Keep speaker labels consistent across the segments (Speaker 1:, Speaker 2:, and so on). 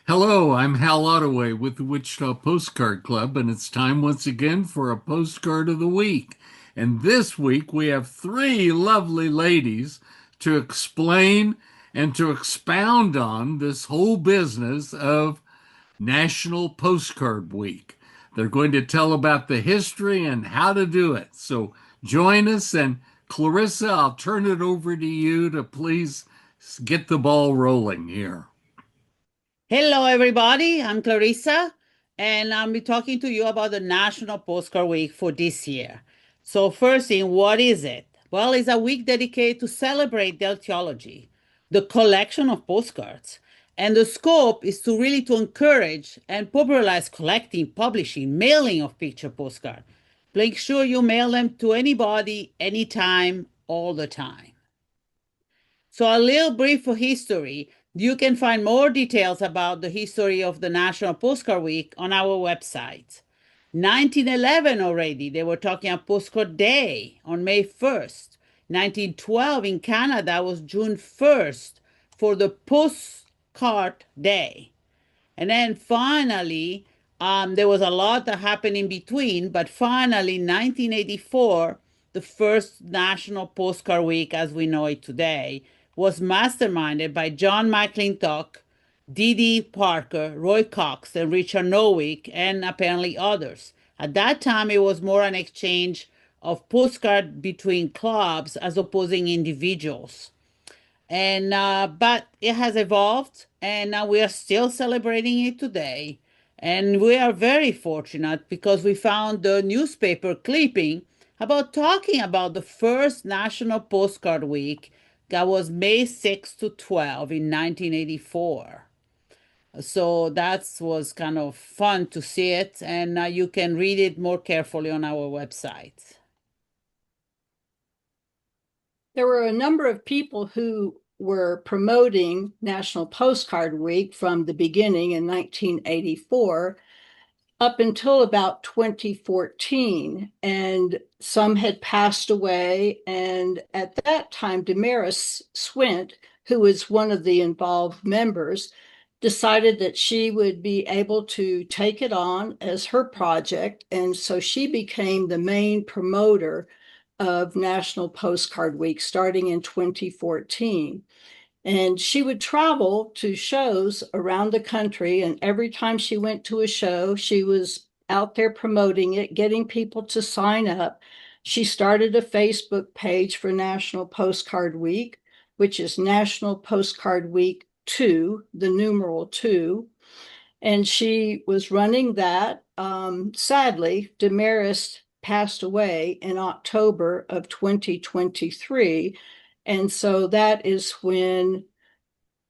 Speaker 1: Hello, I'm Hal Ottaway with the Wichita Postcard Club, and it's time once again for a postcard of the week. And this week we have three lovely ladies to explain and to expound on this whole business of National Postcard Week. They're going to tell about the history and how to do it. So join us, and Clarissa, I'll turn it over to you to please get the ball rolling here.
Speaker 2: Hello, everybody. I'm Clarissa, and I'll be talking to you about the National Postcard Week for this year. So, first thing, what is it? Well, it's a week dedicated to celebrate the archaeology, the collection of postcards, and the scope is to really to encourage and popularize collecting, publishing, mailing of picture postcards. Make sure you mail them to anybody, anytime, all the time. So a little brief history. You can find more details about the history of the National Postcard Week on our website. 1911 already, they were talking about Postcard Day on May 1st. 1912 in Canada was June 1st for the Postcard Day. And then finally, there was a lot that happened in between, but finally, 1984, the first National Postcard Week as we know it today, was masterminded by John McClintock, Dede Parker, Roy Cox, and Richard Nowick, and apparently others. At that time, it was more an exchange of postcards between clubs as opposing individuals. And but it has evolved, and now we are still celebrating it today. And we are very fortunate because we found the newspaper clipping about talking about the first National Postcard Week that was May 6 to 12 in 1984. So that was kind of fun to see it, and you can read it more carefully on our website.
Speaker 3: There were a number of people who were promoting National Postcard Week from the beginning in 1984 up until about 2014, and some had passed away. And at that time, Damaris Swint, who was one of the involved members, decided that she would be able to take it on as her project. And so she became the main promoter of National Postcard Week starting in 2014. And she would travel to shows around the country. And every time she went to a show, she was out there promoting it, getting people to sign up. She started a Facebook page for National Postcard Week, which is National Postcard Week 2, the numeral 2. And she was running that. Sadly, Damaris passed away in October of 2023. And so that is when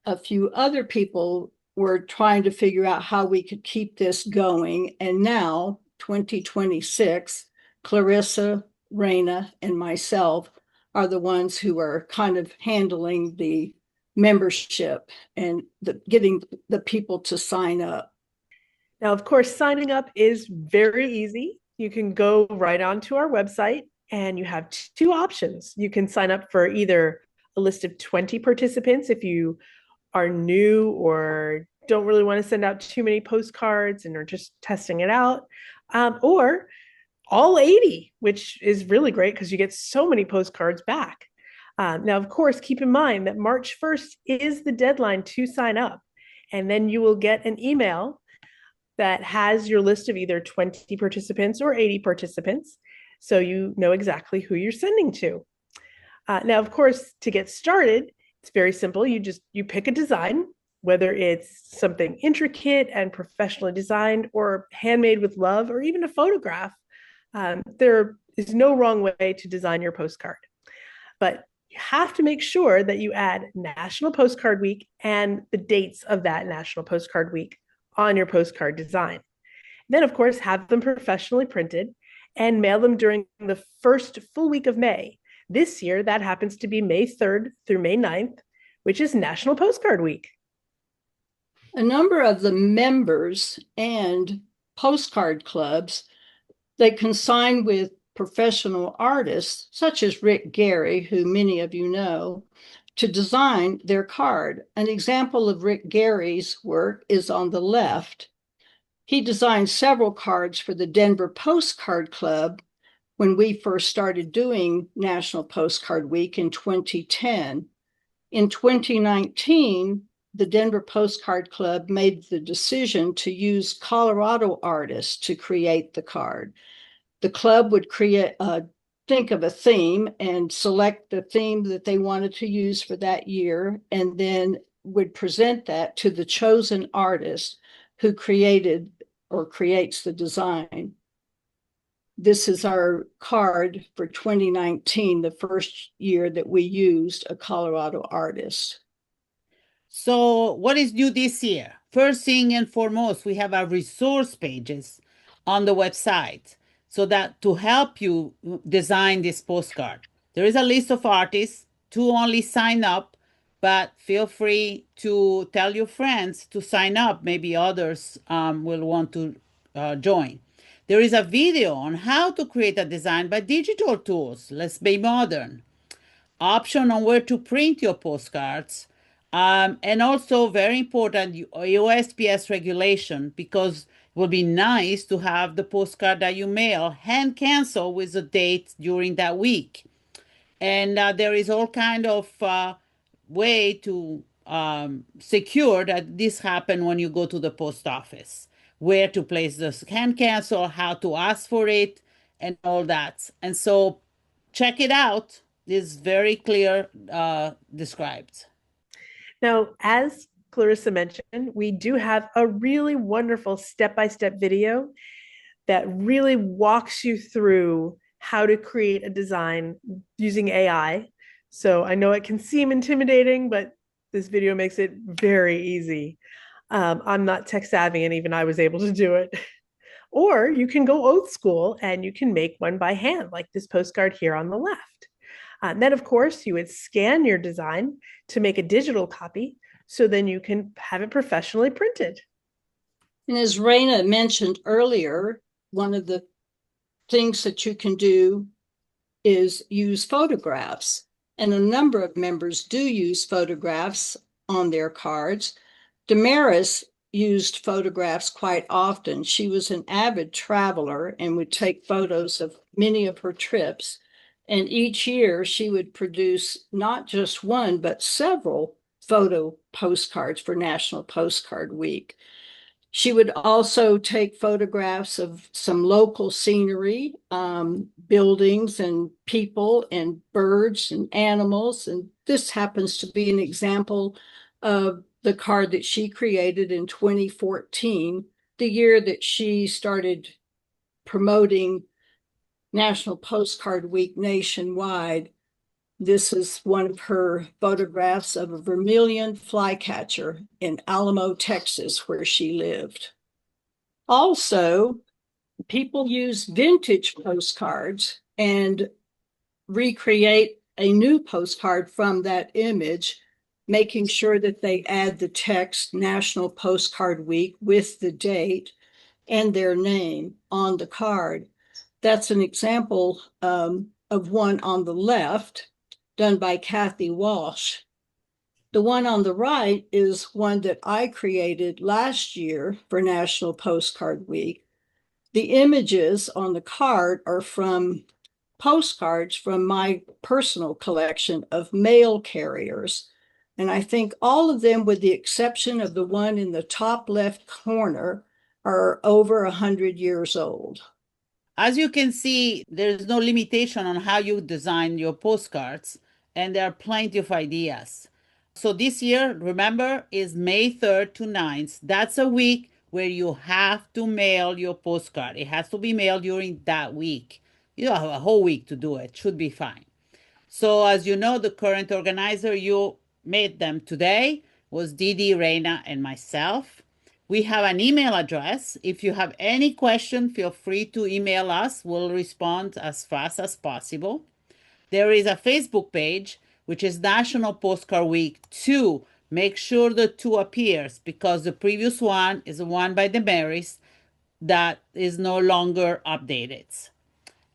Speaker 3: a few other people were trying to figure out how we could keep this going. And now, 2026, Clarissa, Raina, and myself are the ones who are kind of handling the membership and getting the people to sign up.
Speaker 4: Now, of course, signing up is very easy. You can go right onto our website and you have two options. You can sign up for either a list of 20 participants if you are new or don't really want to send out too many postcards and are just testing it out, or all 80, which is really great because you get so many postcards back. Now, of course, keep in mind that March 1st is the deadline to sign up, and then you will get an email that has your list of either 20 participants or 80 participants, so you know exactly who you're sending to. Now, of course, to get started, it's very simple. You pick a design, whether it's something intricate and professionally designed or handmade with love or even a photograph. There is no wrong way to design your postcard, but you have to make sure that you add National Postcard Week and the dates of that National Postcard Week on your postcard design. Then, of course, have them professionally printed and mail them during the first full week of May. This year, that happens to be May 3rd through May 9th, which is National Postcard Week.
Speaker 3: A number of the members and postcard clubs, they consign with professional artists, such as Rick Gary, who many of you know, to design their card. An example of Rick Gary's work is on the left. He designed several cards for the Denver Postcard Club when we first started doing National Postcard Week in 2010. In 2019, the Denver Postcard Club made the decision to use Colorado artists to create the card. The club would think of a theme and select the theme that they wanted to use for that year, and then would present that to the chosen artist who created or creates the design. This is our card for 2019, the first year that we used a Colorado artist.
Speaker 2: So what is new this year? First thing and foremost, we have our resource pages on the website so that to help you design this postcard. There is a list of artists to only sign up, but feel free to tell your friends to sign up. Maybe others will want to join. There is a video on how to create a design by digital tools. Let's be modern. Option on where to print your postcards. And also very important, USPS regulation, because it will be nice to have the postcard that you mail hand cancel with the date during that week. And there is all kind of way to secure that this happen when you go to the post office, where to place the hand cancel, how to ask for it, and all that. And so check it out. It's very clear described.
Speaker 4: Now, as Clarissa mentioned, we do have a really wonderful step-by-step video that really walks you through how to create a design using AI. So I know it can seem intimidating, but this video makes it very easy. I'm not tech savvy, and even I was able to do it. Or you can go old school and you can make one by hand, like this postcard here on the left. Then, of course, you would scan your design to make a digital copy, so then you can have it professionally printed.
Speaker 3: And as Raina mentioned earlier, one of the things that you can do is use photographs. And a number of members do use photographs on their cards. Damaris used photographs quite often. She was an avid traveler and would take photos of many of her trips. And each year she would produce not just one, but several photo postcards for National Postcard Week. She would also take photographs of some local scenery, buildings and people and birds and animals. And this happens to be an example of the card that she created in 2014, the year that she started promoting National Postcard Week nationwide. This is one of her photographs of a vermilion flycatcher in Alamo, Texas, where she lived. Also, people use vintage postcards and recreate a new postcard from that image, making sure that they add the text National Postcard Week with the date and their name on the card. That's an example of one on the left, done by Kathy Walsh. The one on the right is one that I created last year for National Postcard Week. The images on the card are from postcards from my personal collection of mail carriers. And I think all of them, with the exception of the one in the top left corner, are over 100 years old.
Speaker 2: As you can see, there's no limitation on how you design your postcards, and there are plenty of ideas. So this year, remember, is May 3rd to 9th. That's a week where you have to mail your postcard. It has to be mailed during that week. You don't have a whole week to do it. Should be fine. So as you know, the current organizer, you made them today, was Dede, Raina, and myself. We have an email address. If you have any question, feel free to email us. We'll respond as fast as possible. There is a Facebook page, which is National Postcard Week 2. Make sure the 2 appears, because the previous one is the one by Damaris that is no longer updated.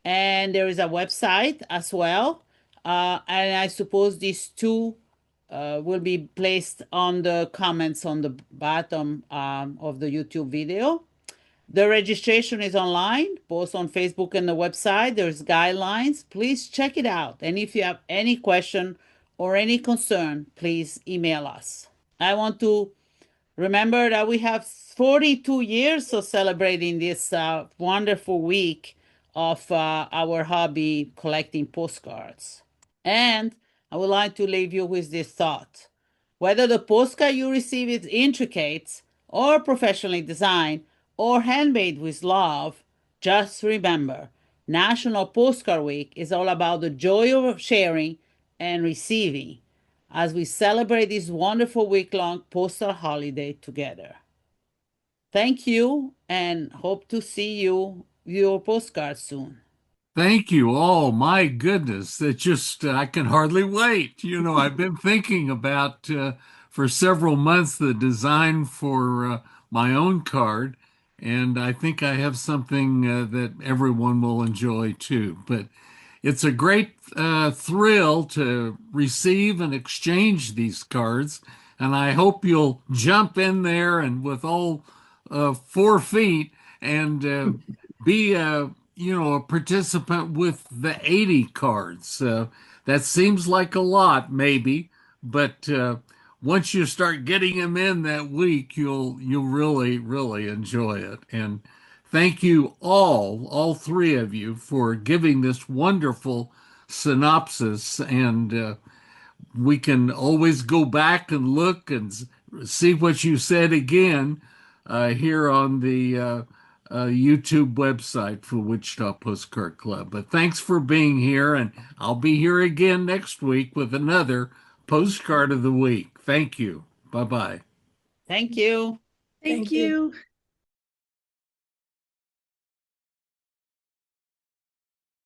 Speaker 2: And there is a website as well. And I suppose these two will be placed on the comments on the bottom of the YouTube video. The registration is online, both on Facebook and the website. There's guidelines. Please check it out. And if you have any question or any concern, please email us. I want to remember that we have 42 years of celebrating this wonderful week of our hobby collecting postcards. And I would like to leave you with this thought. Whether the postcard you receive is intricate or professionally designed or handmade with love, just remember, National Postcard Week is all about the joy of sharing and receiving as we celebrate this wonderful week-long postal holiday together. Thank you and hope to see your postcards soon.
Speaker 1: Thank you. Oh, my goodness. That just, I can hardly wait. I've been thinking about for several months the design for my own card, and I think I have something that everyone will enjoy too. But it's a great thrill to receive and exchange these cards, and I hope you'll jump in there and with all 4 feet and be a participant with the 80 cards. That seems like a lot, maybe, but once you start getting them in that week, you'll really enjoy it. And thank you all three of you, for giving this wonderful synopsis. And we can always go back and look and see what you said again here on the YouTube website for Wichita Postcard Club. But thanks for being here, and I'll be here again next week with another Postcard of the Week. Thank you. Bye-bye.
Speaker 2: Thank you.
Speaker 4: Thank you.